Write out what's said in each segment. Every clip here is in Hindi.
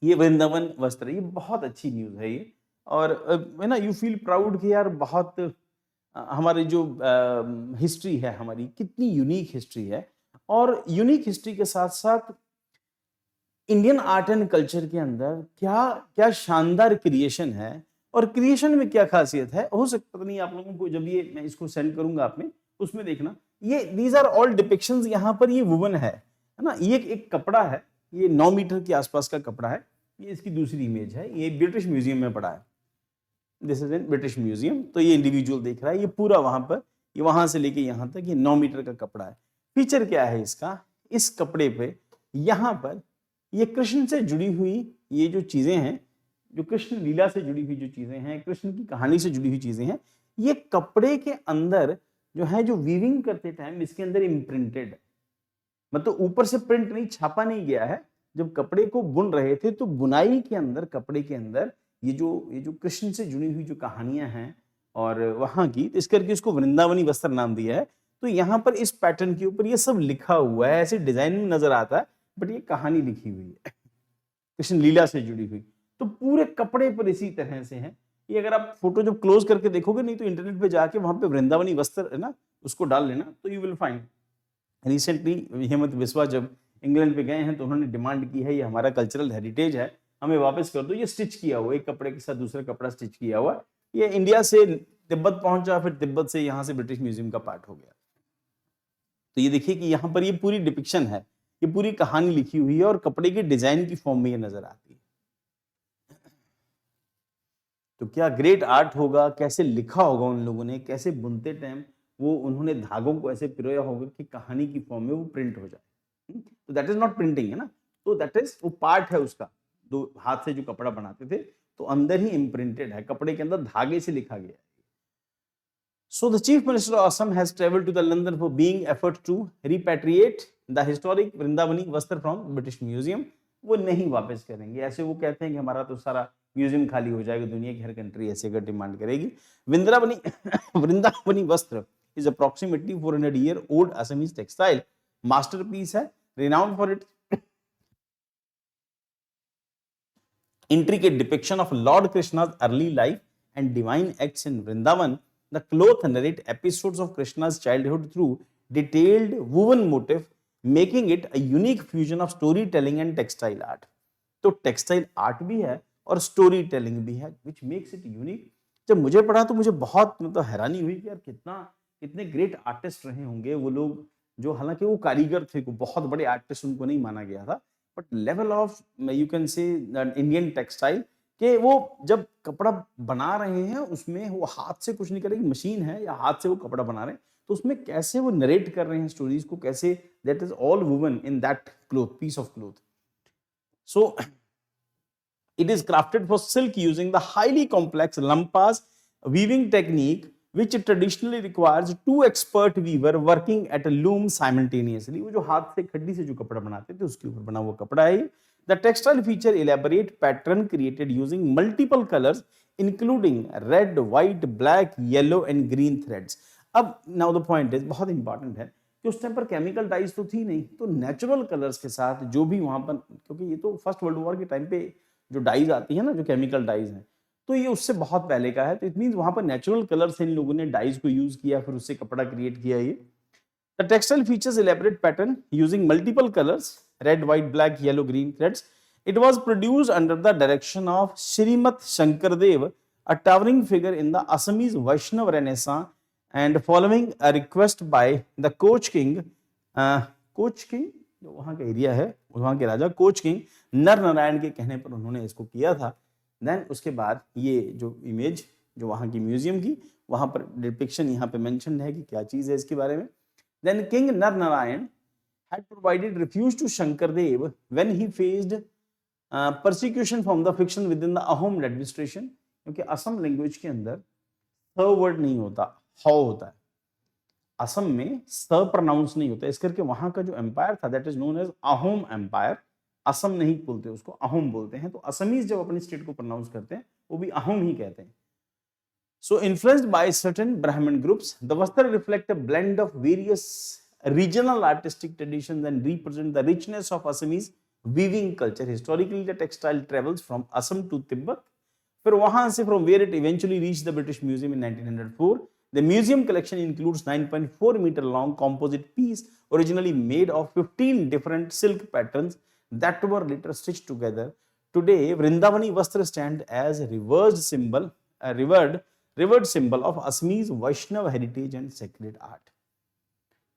ये वृंदावन वस्त्र, ये बहुत अच्छी न्यूज़ है ये। और है ना, यू फील प्राउड कि यार बहुत हमारी जो हिस्ट्री है हमारी, कितनी यूनिक हिस्ट्री है। और यूनिक हिस्ट्री के साथ-साथ इंडियन आर्ट एंड कल्चर के अंदर क्या क्या शानदार क्रिएशन है, और क्रिएशन में क्या खासियत है, हो सकता पता नहीं आप लोगों को, जब ये मैं इसको सेंड करूँगा आप में, उसमें देखना, ये दीज़ आर ऑल डिपिक्शंस, यहाँ पर ये वुवन है ना? ये एक कपड़ा है, ये 9 मीटर के आसपास का कपड़ा है। ये इसकी दूसरी इमेज है, ये ब्रिटिश म्यूज़ियम में पड़ा है। This is in British museum. तो ये इंडिविजुअल देख रहा है, ये पूरा वहाँ पर, ये वहाँ से लेके यहाँ तक ये 9 मीटर का कपड़ा है। फीचर क्या है इसका? इस कपड़े पे यहाँ पर ये कृष्ण से जुड़ी हुई ये जो चीज़ें हैं, जो कृष्ण लीला से जुड़ी हुई जो चीज़ें हैं, कृष्ण की कहानी से जुड़ी हुई चीज़ें हैं, ये कपड़े के अंदर जो है, जो वीविंग करते टाइम इसके अंदर इम्प्रिंटेड है। मतलब ऊपर से प्रिंट नहीं, छापा नहीं गया है। जब कपड़े को बुन रहे थे तो बुनाई के अंदर, कपड़े के अंदर ये जो कृष्ण से जुड़ी हुई जो कहानियाँ हैं और वहाँ की, तो इस करके इसको वृंदावनी वस्त्र नाम दिया है। तो यहाँ पर इस पैटर्न के ऊपर ये सब लिखा हुआ है, ऐसे डिज़ाइन में नज़र आता है, बट ये कहानी लिखी हुई है, कृष्ण लीला से जुड़ी हुई। तो पूरे कपड़े पर इसी तरह से है। ये अगर आप फ़ोटो जब क्लोज़ करके देखोगे, नहीं तो इंटरनेट पे जाके वहाँ पे वृंदावनी वस्त्र है ना, उसको डाल लेना, तो you will find. Recently Hemant Biswa जब इंग्लैंड पे गए हैं तो उन्होंने डिमांड की है, ये हमारा कल्चरल हेरिटेज है, हमें वापस कर दो। ये स्टिच किया हुआ, एक कपड़े के साथ दूसरा कपड़ा स्टिच किया हुआ है। ये इंडिया से तिब्बत पहुंचा, फिर तिब्बत से यहाँ से ब्रिटिश म्यूजियम का पार्ट हो गया। तो ये देखिए कि यहाँ पर ये पूरी डिपिक्शन है, ये पूरी कहानी लिखी हुई है और कपड़े के डिजाइन की फॉर्म में ये नजर आती है। तो क्या ग्रेट आर्ट होगा, कैसे लिखा होगा उन लोगों ने, कैसे बुनते टाइम वो उन्होंने धागों को ऐसे पिरोया होगा कि कहानी की फॉर्म में वो प्रिंट हो जाए। तो दैट इज नॉट प्रिंटिंग, है ना? तो दैट इज वो पार्ट है उसका, दो हाथ से जो कपड़ा बनाते थे, तो अंदर ही इम्प्रिंटेड है, कपड़े के अंदर धागे से लिखा गया है। So the Chief Minister of Assam has travelled to the London for being effort to repatriate the historic Vrindavani Vastra from British Museum। वो नहीं वापस करेंगे, ऐसे वो कहते हैं कि हमारा तो सारा म्यूजियम खाली हो जाएगा, दुनिया की हर कंट्री ऐसे अगर डिमांड करेगी। वृंदावनी वृंदावनी वस्त्र is approximately 400-year-old Assamese textile masterpiece है, renowned for its intricate depiction of Lord Krishna's early life and divine acts in Vrindavan। The cloth narrate episodes of Krishna's childhood through detailed woven motif, making it a unique fusion of storytelling and textile art। तो टेक्सटाइल आर्ट भी है और स्टोरी टेलिंग भी है, which makes it unique। जब मुझे पढ़ा तो मुझे बहुत मतलब हैरानी हुई कि यार कितने ग्रेट आर्टिस्ट रहे होंगे वो लोग, जो हालांकि वो कारीगर थे, को बहुत बड़े आर्टिस्ट उनको नहीं माना गया था, but level of you can say Indian textile कि वो जब कपड़ा बना रहे हैं उसमें वो हाथ से कुछ नहीं करेगी, मशीन है या हाथ से वो कपड़ा बना रहे हैं, तो उसमें कैसे वो नरेट कर रहे हैं स्टोरीज को, कैसे that is all woven in that cloth, piece of cloth. So it is crafted for silk using the highly complex lampas weaving technique, which traditionally requires two expert weaver working at a loom simultaneously। वो जो हाथ से खड्डी से जो कपड़ा बनाते थे उसके ऊपर बना हुआ कपड़ा है ये। The textile feature elaborate pattern created using multiple colors including red, white, black, yellow and green threads। अब now the point is बहुत इंपॉर्टेंट है कि उस टाइम पर केमिकल डाइज तो थी नहीं, तो नेचुरल कलर्स के साथ जो भी वहां पर, क्योंकि ये तो फर्स्ट वर्ल्ड वॉर के टाइम पे जो डाइज आती है ना, जो केमिकल डाइज हैं, तो ये उससे बहुत पहले का है। तो इट मींस वहां पर नेचुरल कलर्स इन लोगों ने डाइज को यूज किया, फिर उससे कपड़ा क्रिएट किया। ये the textile features elaborate pattern using multiple colours, red, white, black, yellow, green threads. It was produced under the direction of Srimanta Shankardev, a towering figure in the Assamese Vaishnav Renaissance, and following a request by the coach king जो वहां का एरिया है, वहां के राजा कोच किंग नर नारायण के कहने पर उन्होंने इसको किया था। देन उसके बाद ये जो इमेज जो वहां की म्यूजियम की, वहां पर डिपिक्शन यहाँ पे मेंशन है कि क्या चीज है इसके बारे में। देन किंग नर Narayan had provided refuge to Shankardev when he faced persecution from the fiction within the Ahom administration। क्योंकि असम लैंग्वेज के अंदर स वर्ड नहीं होता, हाउ होता है। असम में स प्रोनाउंस नहीं होता, इस करके वहां का जो एम्पायर था that is known as Ahom empire. Assam नहीं बोलते उसको, अहोम बोलते हैं। तो असमीज जब अपनी स्टेट को प्रोनाउंस करते हैं वो भी अहोम ही कहते हैं। So influenced by certain Brahmin groups, the Vastra reflect a blend of various regional artistic traditions and represent the richness of Assamese weaving culture. Historically the textile travels from Assam to Tibet, फिर वहां से from where it eventually reach the British Museum in 1904। The museum collection includes 9.4 metre long composite piece originally made of 15 different silk patterns that were later stitched together. Today Vrindavani Vastra stand as a revered symbol of Assamese Vaishnav heritage and sacred art.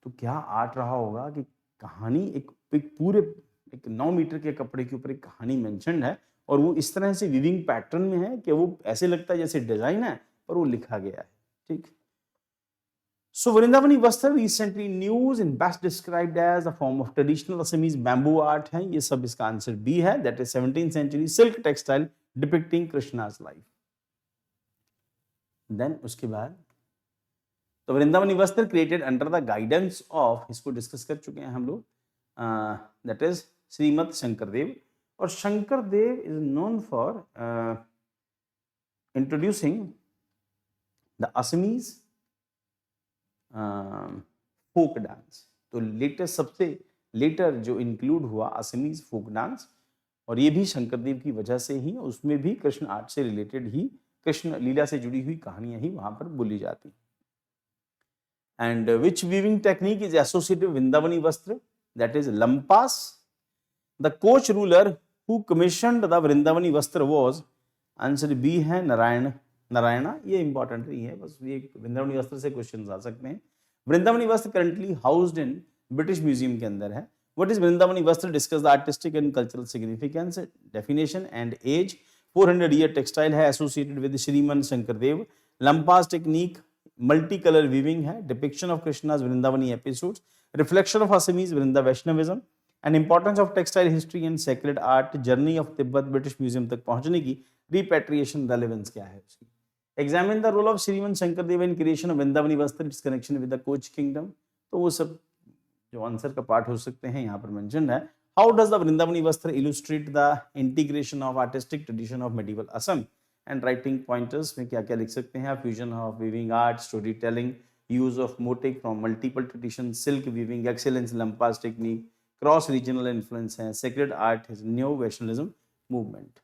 तो क्या आर्ट रहा होगा कि कहानी एक पूरे 9 मीटर के कपड़े के ऊपर एक कहानी मेंशन्ड है और वो इस तरह से विविंग पैटर्न में है कि वो ऐसे लगता है जैसे डिजाइन है पर वो लिखा गया है। ठीक। So Vrindavani Vastra recently news and best described as a form of traditional Assamese bamboo art है, ये सब इसका आंसर बी है, that is 17th century silk textile depicting Krishna's life। Then उसके बाद तो वृंदावनी वस्त्र created under the guidance of, इसको डिस्कस कर चुके हैं हम लोग, दैट इज श्रीमद शंकरदेव। और Shankardev is known for introducing the Assamese folk dance. तो लेटेस्ट सबसे लेटर जो इंक्लूड हुआ असमीज फोक डांस, और ये भी शंकरदेव की वजह से ही, उसमें भी कृष्ण आर्ट से रिलेटेड ही, कृष्ण लीला से जुड़ी हुई कहानियां ही वहां पर बोली जाती। And which weaving technique is associated with Vrindavani Vastra? That is Lampas. The coach ruler who commissioned the Vrindavani Vastra was, answer B है नारायणा। ये इंपॉर्टेंट नहीं है, बस ये वृंदावनी वस्त्र से क्वेश्चन आ सकते हैं। Vrindavani Vastra currently housed in British Museum के अंदर है। What is Vrindavani Vastra? Discuss the artistic and cultural significance, definition and age. 400 year textile है associated with Shriman Shankardev. Lampas technique multi-colour weaving है, depiction of Krishna's Vrindavani episodes, reflection of Assamese वृंदा Vaishnavism and importance of textile history and sacred art, journey of Tibet British Museum तक पहुंचने की रिपेट्रिएशन रेलेवेंस क्या है उसकी। Examine the role of Shriman Shankardev in creation of Vrindavani Vastra, its connection with the Koch kingdom. तो वो सब जो आंसर का पार्ट हो सकते हैं यहाँ पर मेंशन है। How does the Vrindavani Vastra illustrate the integration of artistic tradition of medieval Assam and writing pointers में क्या क्या लिख सकते हैं। Fusion of weaving art, story telling, use of motive from multiple tradition, silk weaving excellence, lampas technique, cross regional influence है, sacred art, new Vaishnavism movement.